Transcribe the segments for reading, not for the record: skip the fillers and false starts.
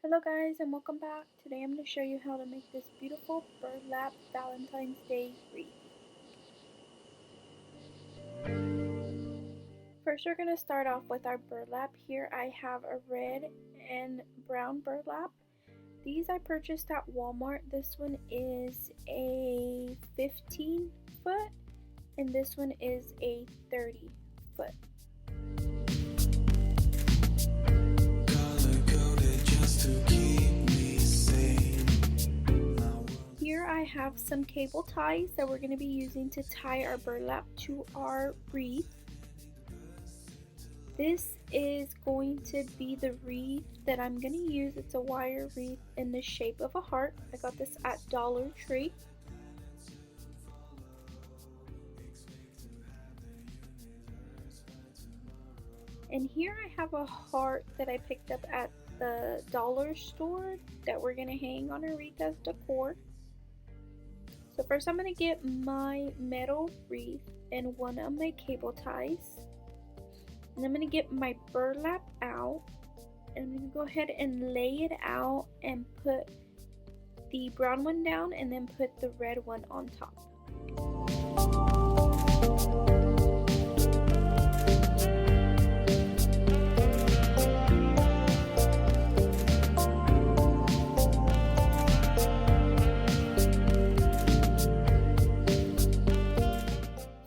Hello guys and welcome back. Today I'm going to show you how to make this beautiful burlap Valentine's Day wreath. First we're going to start off with our burlap. Here I have a red and brown burlap. These I purchased at Walmart. This one is a 15 foot and this one is a 30 foot. Here I have some cable ties that we're going to be using to tie our burlap to our wreath. This is going to be the wreath that I'm going to use. It's a wire wreath in the shape of a heart. I got this at Dollar Tree. And here I have a heart that I picked up at the dollar store that we're going to hang on our wreath as decor. So first I'm going to get my metal wreath and one of my cable ties. And I'm going to get my burlap out. And I'm going to go ahead and lay it out and put the brown one down and then put the red one on top.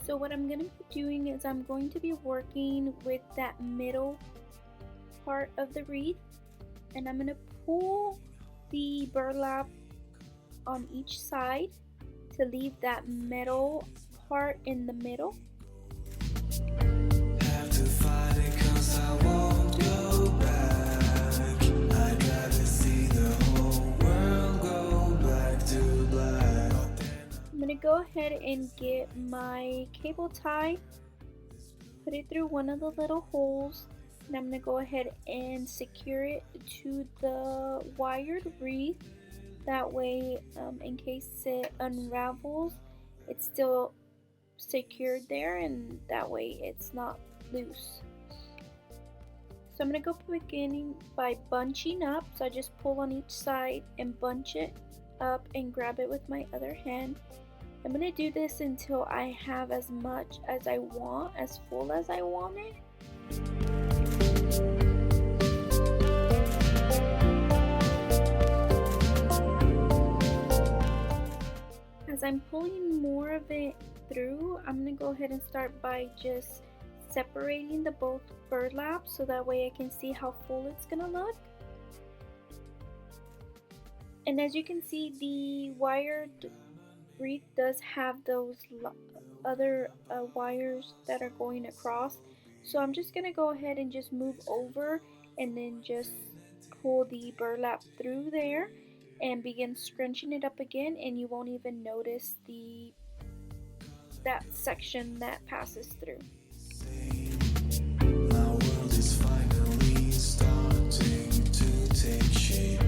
So what I'm going to be doing is I'm going to be working with that middle part of the wreath, and I'm going to pull the burlap on each side to leave that metal part in the middle. Have to fight it 'cause I won't go back. I'd rather see the whole world go back to black. I'm going to go ahead and get my cable tie, put it through one of the little holes, and I'm going to go ahead and secure it to the wired wreath. That way, in case it unravels, it's still secured there, and that way it's not loose. So I'm going to go beginning by bunching up. So I just pull on each side and bunch it up and grab it with my other hand. I'm going to do this until I have as much as I want, as full as I want it. As I'm pulling more of it through, I'm going to go ahead and start by just separating the both burlap so that way I can see how full it's going to look. And as you can see, the wired wreath does have those other wires that are going across, so I'm just gonna go ahead and just move over and then just pull the burlap through there and begin scrunching it up again, and you won't even notice that section that passes through. My world is finally starting to take shape.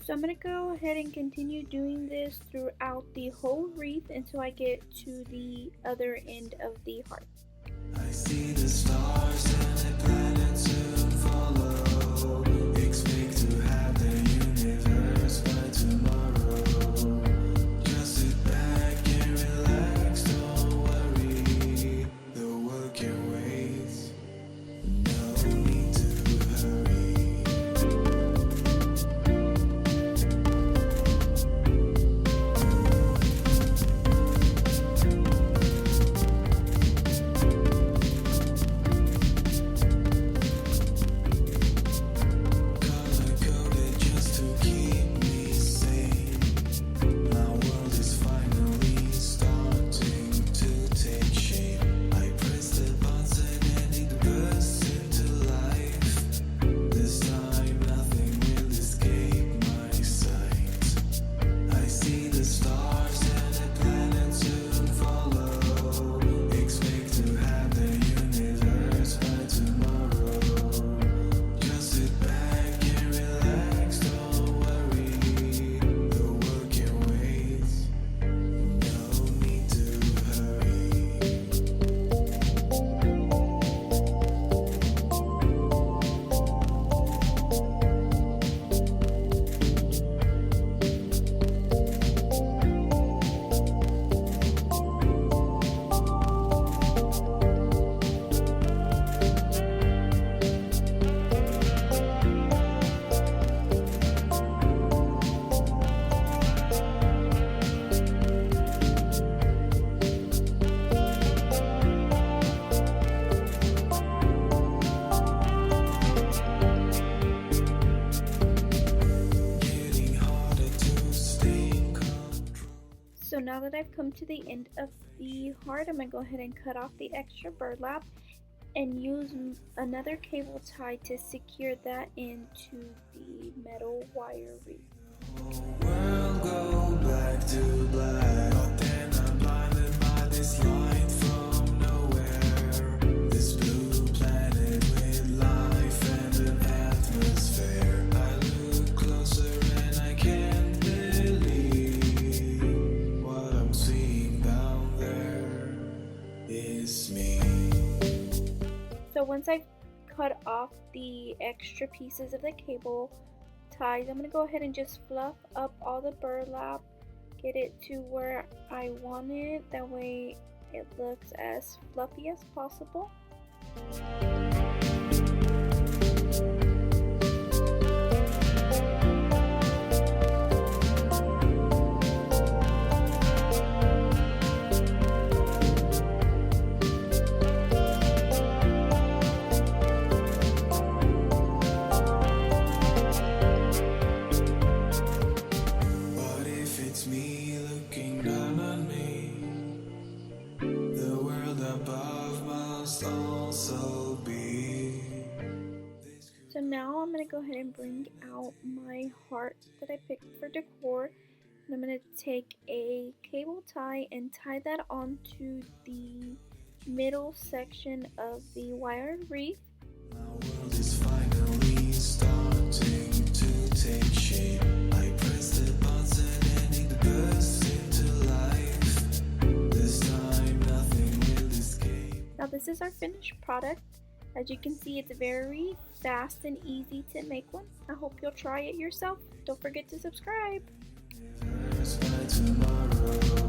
So I'm going to go ahead and continue doing this throughout the whole wreath until I get to the other end of the heart. I see the stars and the planets soon follow. Expect to have the universe by tomorrow. Just sit back and relax, don't worry. The world can wait. No need to hurry. now that I've come to the end of the heart, I'm going to go ahead and cut off the extra burlap and use another cable tie to secure that into the metal wire wreath. World go back to black, but then I'm blinded by this light from nowhere. This blue planet with life and an atmosphere. I look closer and I can't believe what I'm seeing down there is me. So once I've cut off the extra pieces of the cable ties, I'm going to go ahead and just fluff up all the burlap, get it to where I want it, that way it looks as fluffy as possible. So now I'm going to go ahead and bring out my heart that I picked for decor. And I'm going to take a cable tie and tie that onto the middle section of the wire wreath. My world is finally starting to take shape. I press the button and it bursts into life. This time nothing will escape. Now this is our finished product. As you can see, it's very fast and easy to make one. I hope you'll try it yourself. Don't forget to subscribe. By tomorrow.